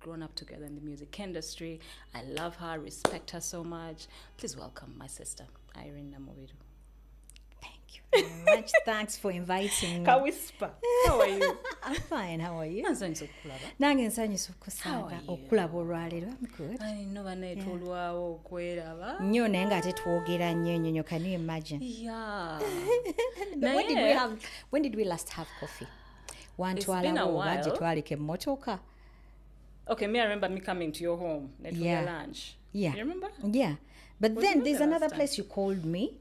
grown up together in the music industry. I love her, respect her so much. Please welcome my sister, Irene Namubiru. Thank you very much. Thanks for inviting me. Ka whisper. How are you? I'm fine. How are you? Nsanyusa okukulaba. Nange nsanyusa okusanga okulaba olwaleero. I'm good. I know baneetolwawo okweraba. Nnyo naye ng'ate twogera nnyo. Can you imagine? Yeah. When did we last have coffee? It's been a while. Twalika emmotoka. Okay, I remember me coming to your home. Yeah. Lunch. Yeah. You remember? Yeah. But Was then it there's the another last place you called me.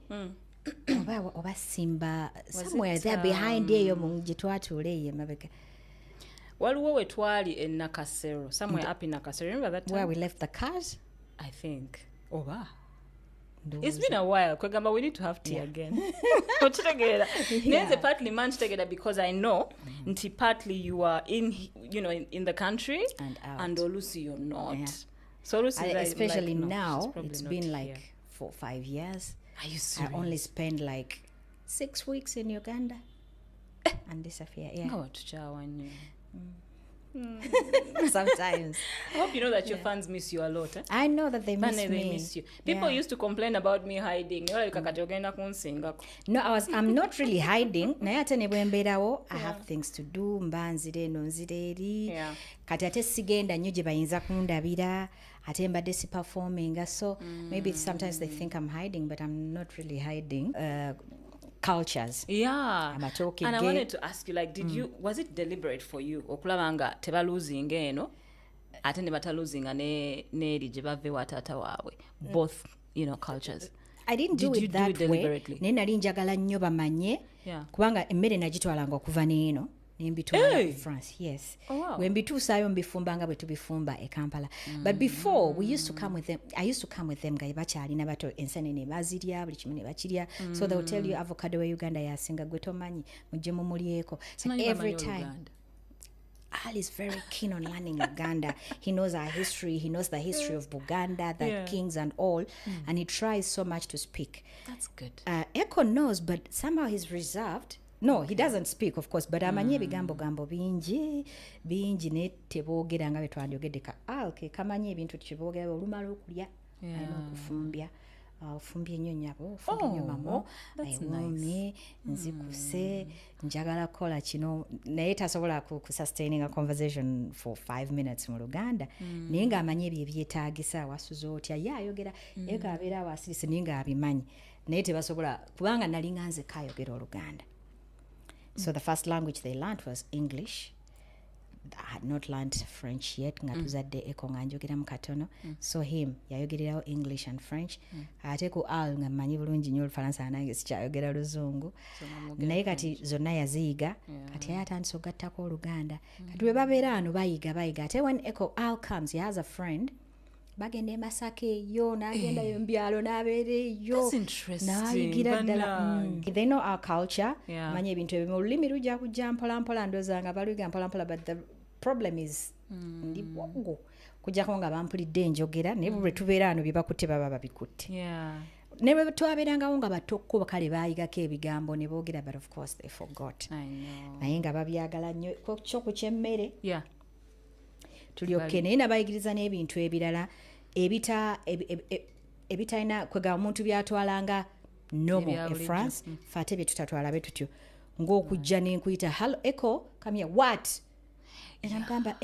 Oba Simba. Somewhere it, there behind eyo gye twatuula eyo emabega. Waliwo we twali in Nakasero. Somewhere up in Nakasero. Remember that time? Where we left the cars? I think. It's been a while. Kwegamba, we need to have tea again. Nenze partly managed together because I know nti partly you are in the country and out. And Olusi you're not. Yeah. So Olusi especially like, now it's been here. like 4 or 5 years. Are you serious? I only spend like 6 weeks in Uganda and disappear. Yeah. Sometimes. I hope you know that your fans miss you a lot. Eh? I know that they miss me. They miss you. People used to complain about me hiding. No, I'm not really hiding. Naye ate ne bwe mbeerawo, I have things to do. Mba nzire eno nzire eri. Kati ate sigenda nnyo gye bayinza kundabira. Ate mbadde si performing. So maybe sometimes they think I'm hiding, but I'm not really hiding. Cultures. Yeah. And I wanted to ask you, like, was it deliberate for you? Okulabanga teba losing eno, ate ne bata losing neeri gye bave wa taata waabwe. Both, cultures. I didn't do it that way. Naye nali njagala nnyo bamanye. Kubanga emmere nagitwalanga okuva n'eno. Hey. France, yes. Oh, wow. When mbituusaayo mbifumbanga bwe tubifumba e Kampala. But before, we used to come with them. I used to come with them nga bakyalina bato ensenene bazirya buli kimu ne bakirya. So they will tell you avocado we Uganda yasinga gwe tomanyi mujje mumulyeko. So every time. Al is very keen on learning Uganda. He knows our history. He knows the history of Buganda, the kings and all. And he tries so much to speak. That's good. Echo knows, but somehow he's reserved. No, he doesn't speak, of course, but amanye bigambo bingi ne teboogera nga bwe twandyogedde ka ke kamanye ebintu teboogera olumala okulya alina okufumbya ofumbye ennyo nnyabo ofumbye ennyo mamo ayiwoomye nzikuse njagala kukola kino naye tasobola kusustaining a conversation for 5 minutes mu Luganda naye ng'amanye ebyo ebyetaagisa wasuza otya ye ayogera eka abeera awo asirise naye ng'abimanyi naye tebasobola kubanga nali nganze kayogera Oluganda. So the first language they learned was English. I had not learned French yet. Ngatuzadde eko nganjogera mu katono. So him yayogererawo English and French. Ate ku al nga mmanyi bulungi nnyo Olufalansa nange sikyayogera Luzungu. Naye kati zonna yaziyiga. Kati yali atandise okugattako Oluganda. Kati bwe babeera ano bayiga. Ate when Echo Al comes, he has a friend. Bagende Masaka eyo n'agenda yo mbyalo n'abeera eyo. That's interesting. N'ayigira ddala. They know our culture. Manye ebintu ebimu olulimi lujja kujja mpolampola ndooza nga baluyiga mpolampola, but the problem is ndi bwongo kujjako nga bampulidde enjogera naye bwe tubeera ano bye bakutte baba babikutte. Ne bwe twabeerangawo nga batokko kale baayigako ebigambo ne boogera, but of course they forgot. Naye nga babyagala nnyo kyo ku kyemmere. Tulyoke naye nabayigiriza n'ebintu ebirala ebitalina kwega omuntu byatwalanga normal e France fate bye tutatwala be tutyo ng'okujja n'enkuyita hello Echo come here what enagamba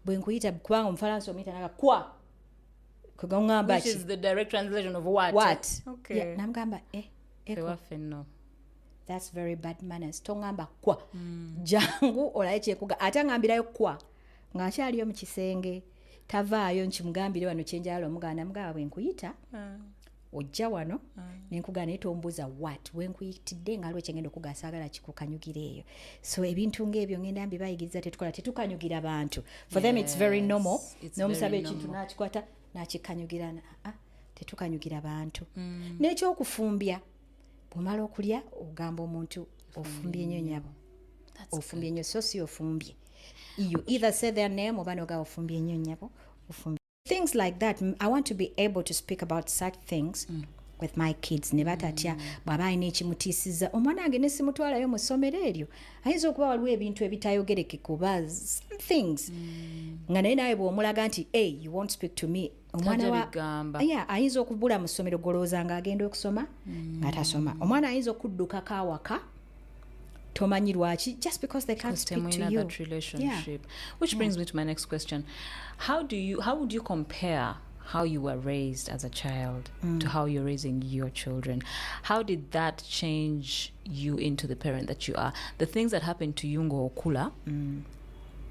bwe nkuyita kubanga Omufalansa omuyita naga kwa kwega ngamba which is the direct translation of what okay namugamba Echo no. That's very bad manners tongamba kwa jangu olaye kyekuga ate ngambirayo kwa ng'akyaliyo mu kisenge tavaayo nkimugambire wano kyenjala omuganda mugaba bwe nkuyita ojja wano nenkugana naye tombuuza what we nkuyitidde nga aliwo kyengenda okugasaagala kikukanyugira eyo. So ebintu ng'ebyo ngenda mbibayigiriza tetukanyugira bantu. For them it's very normal. N'omusaba ekintu n'akikwata n'akikanyugira tetukanyugira bantu. N'ekyokufumbya bw'omala okulya ogamba omuntu ofumbye nnyo nnyabo ofumbye nnyo so si ofumbye. You either say their name or banoga ofumbye nnyo nnyabo ofumbye. Things like that. I want to be able to speak about such things with my kids ne batatya bw'aba alina ekimutiisiza omwana wange ne simutwalayo mu ssomero eryo ayinza okuba waliwo ebintu ebitayogereke kuba some things nga naye nawe bw'omulaga nti you won't speak to me omwana wa ayinza okubula mu ssomero golowooza nga agenda okusoma nga tasoma omwana ayinza okuddukako awaka tomanyi lwaki just because they can't speak to you. That relationship. Which brings me to my next question. How would you compare how you were raised as a child to how you're raising your children? How did that change you into the parent that you are? The things that happened to you ngo okula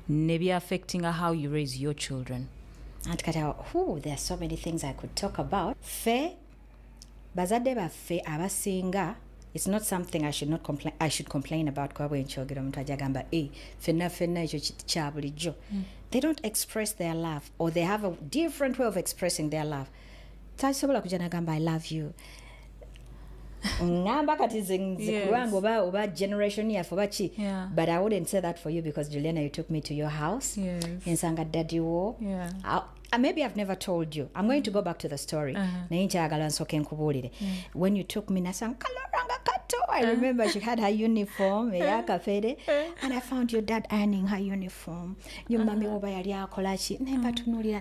maybe affecting how you raise your children. There are so many things I could talk about. Fe bazadde baffe abasinga, it's not something I should complain about kwa bwenkyogera omuntu ajagamba fenna ekyo kya bulijjo. They don't express their love, or they have a different way of expressing their love. Tasobola kuja nagamba I love you. Ngamba kati zikuwango oba generation yaffe oba ki. But I wouldn't say that for you because Juliana, you took me to your house. Ensanga daddy wo. Maybe I've never told you. I'm going to go back to the story. Naye nkyagala nsooke nkubuulire. When you took me nasanga kaloranga kato. I remember she had her uniform eyakafere and I found your dad ironing her uniform. Your mummy oba yali akola ki. Naye mbatunuulira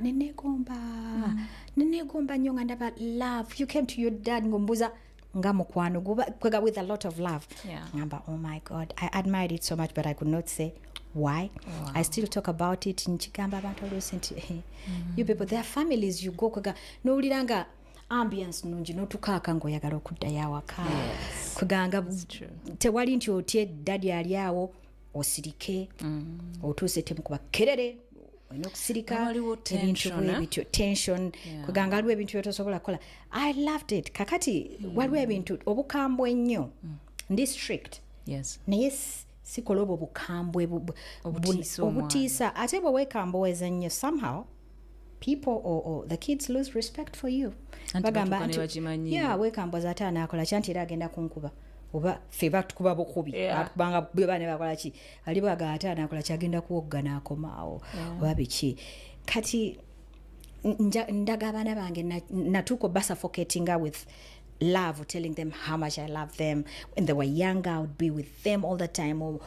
nenegomba nnyo nga ndaba love. You came to your dad ngombuza nga mukwano kwega with a lot of love. Ngamba, oh my God, I admired it so much but I could not say why. I still talk about it nchigamba abantu listen to you people, their families you go kwega nowuliranga ambience nungi notukaaka ng'oyagala okuddayo awaka kweganga tewali nti otye daddy ali awo osirike otuuse temukuba kerere olina okusirika ebintu bwebityo tension kweganga waliwo ebintu byotosobola kukola. I loved it. Kakati waliwo ebintu obukambwe ennyo ndi strict naye sikola obwo bukambwe obutiisa ate bwe weekamboweza nnyo somehow people or the kids lose respect for you. Bagamba weekamboweza ate anaakola kyanti era agenda kunkuba oba ffe batukuba bukubi batubanga bane bakola ki ali baga ate anaakola kyagenda kuwogga n'akomaawo oba biki kati ndaga abaana bange natuuka basuffocating with love, telling them how much I love them. When they were younger, I would be with them all the time, or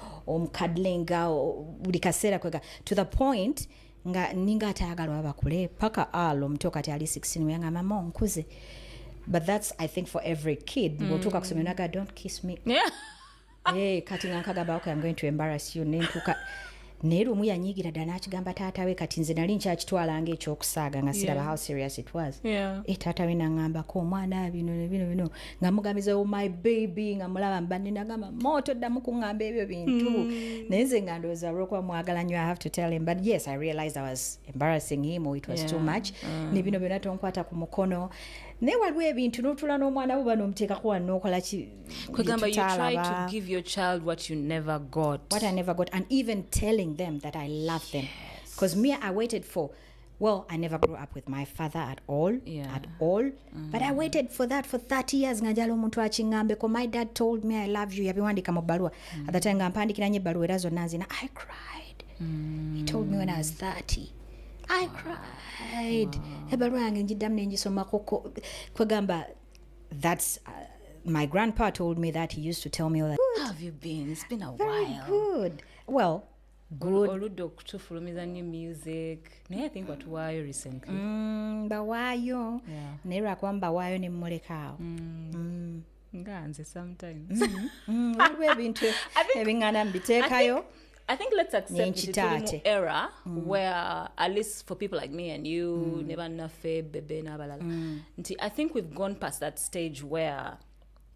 cuddling, to the point nga ninga tayagalwa bakule paka alo mtoka tali 16 wanga mama onkuze. But that's, I think, for every kid. Botuka kusema naga, don't kiss me. Kati ngankaga ba, okay, I'm going to embarrass you. Neru muya nyigira dana kigamba taata we kati nze nali nkyakitwala ng'ekyokusaaga nga siraba how serious it was. Taata we nangamba ko omwana bino nga mugamiza my baby nga mulaba mbadde nagamba moto ddamu kuŋŋamba ebyo bintu naye nze nga ndowooza olw'okuba mwagala nnyo I have to tell him, but yes, I realized I was embarrassing him or it was too much. Ne bino byonna tonkwata ku mukono naye waliwo ebintu n'otula n'omwana wo bano omuteekako wano n'okola ki kwegamba you try to give your child what you never got. What I never got, and even telling them that I love them. Because me, I waited for, well, I never grew up with my father at all. But I waited for that for 30 years. Ngajalo omuntu achingambe ko my dad told me I love you. Yabiwandika mu bbaluwa. At the time ngampandikira nnyo ebbaluwa era zonna nzina. I cried. He told me when I was 30. I cried. Ebbaluwa yange njiddamu ne ngisomako kwegamba that's my grandpa told me that. He used to tell me all that. How have you been? It's been a Very while. Good. Well, good. Oludde okutufulumiza new music. Naye I think watuwaayo recently. Bawaayo. Naye lwakuba mbawaayo ne mmulekaawo. Nga nze sometimes. Waliwo ebintu ebiŋŋana mbiteekayo. I think let's accept the era where, at least for people like me and you, never nafe bebe na balala. I think we've gone past that stage where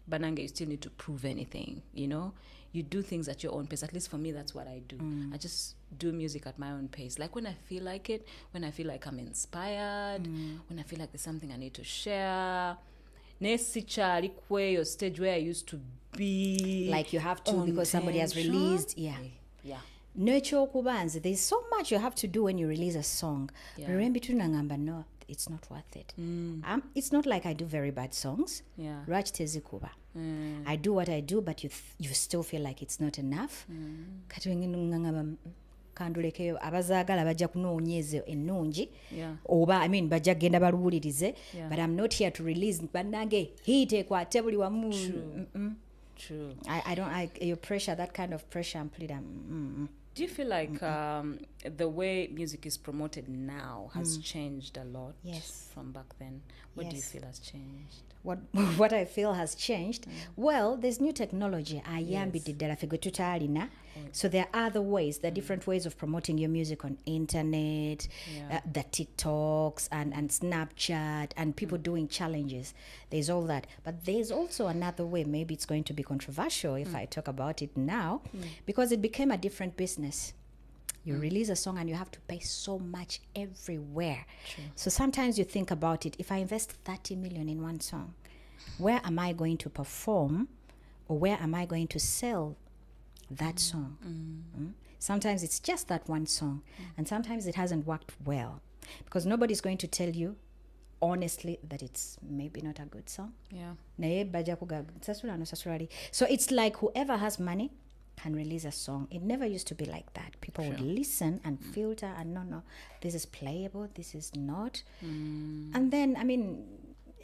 Bananga, you still need to prove anything, you know? You do things at your own pace. At least for me, that's what I do. I just do music at my own pace. Like when I feel like it, when I feel like I'm inspired, when I feel like there's something I need to share. Nesicha likwe your stage where I used to be. Like you have to because somebody has released. Yeah. Nurture kubanze. There's so much you have to do when you release a song. Remember to nangamba no. It's not worth it. It's not like I do very bad songs. Raj tezikuba. I do what I do, but you still feel like it's not enough. kandulekeyo abazaagala bajja kunoonyeza ennungi Yeah. oba I mean bajja kgenda baluwulirize Yeah. but I'm not here to release bannange hit ekwate buli wamu. True. I don't your pressure, that kind of pressure Do you feel like the way music is promoted now has changed a lot Yes. from back then? What do you Yes. feel has changed? What I feel has changed. Well, there's new technology. So there are other ways, there are different ways of promoting your music on internet, the TikToks and Snapchat and people doing challenges. There's all that. But there's also another way, maybe it's going to be controversial if I talk about it now, because it became a different business. You release a song and you have to pay so much everywhere. True. So sometimes you think about it, if I invest 30 million in one song, where am I going to perform or where am I going to sell that song? Sometimes it's just that one song and sometimes it hasn't worked well because nobody's going to tell you honestly that it's maybe not a good song. Yeah. So it's like whoever has money can release a song. It never used to be like that. People would listen and filter and no, this is playable, this is not. And then, I mean,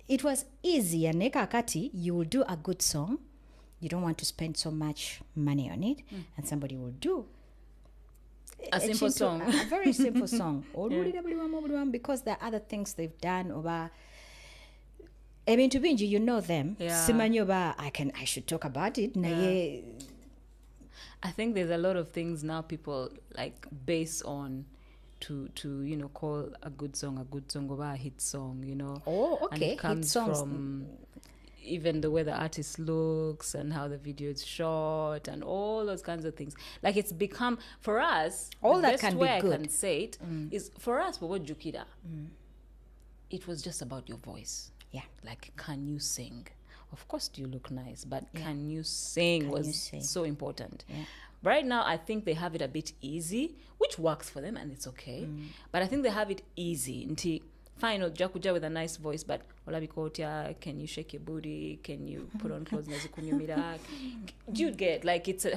it was easy. And nekakati, you will do a good song. You don't want to spend so much money on it. And somebody will do a simple song. A very simple song. Because there are other things they've done. I mean, to be, you know them. Yeah. I should talk about it. Yeah. I think there's a lot of things now people like base on to call a good song or a hit song, Oh, okay. And it comes from even the way the artist looks and how the video is shot and all those kinds of things. Like it's become, for us, all the that best can way be good. I can say it is, for us, Jukida, it was just about your voice. Yeah. Like, can you sing? Of course, do you look nice, but can you sing so important. Yeah. Right now, I think they have it a bit easy, which works for them and it's okay. But I think they have it easy. Fine, Jakuja with a nice voice, but can you shake your booty? Can you put on clothes? Do you get, like, it's a